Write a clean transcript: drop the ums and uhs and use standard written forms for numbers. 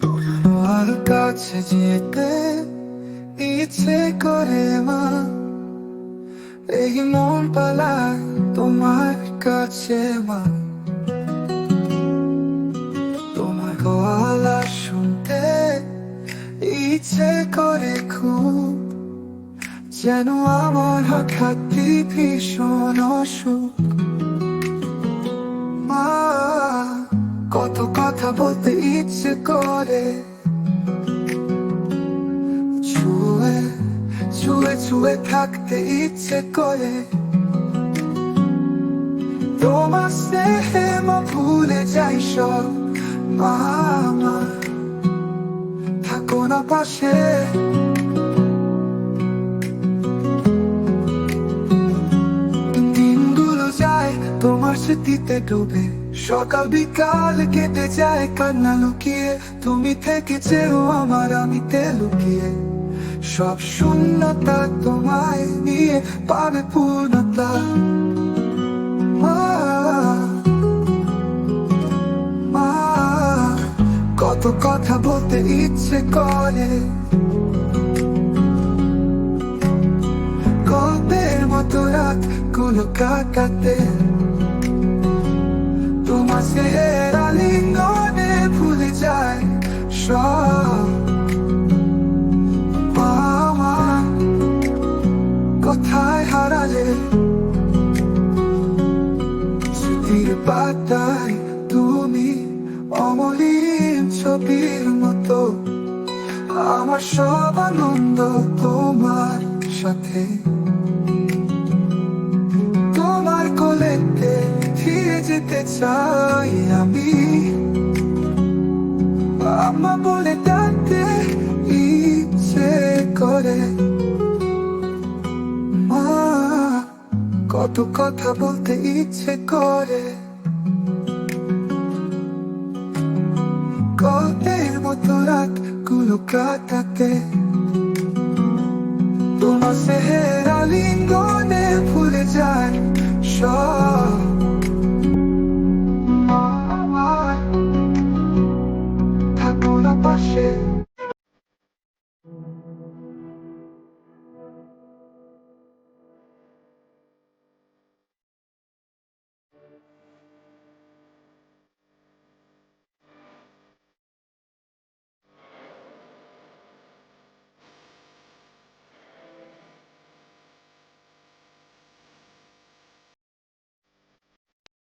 তোমার কাছে যেতে ইচ্ছে করে মা, এই মন পালায় তোমার কাছে মা। তোমার গলা শুনতে ইচ্ছে করে খুব, যেন আমার হঠাৎ ভীষণ অসুখ। মা, কত কথা বলতে ইচ্ছে করে, ছুঁয়ে ছুঁয়ে ছুঁয়ে থাকতে ইচ্ছে করে। তোমার স্নেহে মা ভুলে যাই সব। মা, মা, থাকো না পাশে। দিনগুলো যায় তোমার স্মৃতিতে ডুবে, সকাল বিকাল কেটে যায় কান্না লুকিয়ে। তুমি থেকে চেয়েও আমার আমিতে লুকিয়ে, সব শূন্যতা তোমায় নিয়ে পাবে পূর্ণতা। মা, মা, কত কথা বলতে ইচ্ছে করে, গল্পের মতো রাত গুলো কাটাতে। তোমার স্নেহের আলিঙ্গনে ভুলে যায় সব। মা, কোথায় হারালে স্মৃতির পাতায় তুমি, অমলিন ছবির মতো। আমার সব আনন্দ তোমার সাথে, তোমার কোলেতে ফিরে যেতে চাই আমি। আম্মা বলে ডাকতে ইচ্ছে করে। মা, কত কথা বলতে ইচ্ছে করে, গল্পের মতো রাত গুলো কাটাতে। তোমার স্নেহের আলিঙ্গনে ভুলে যায়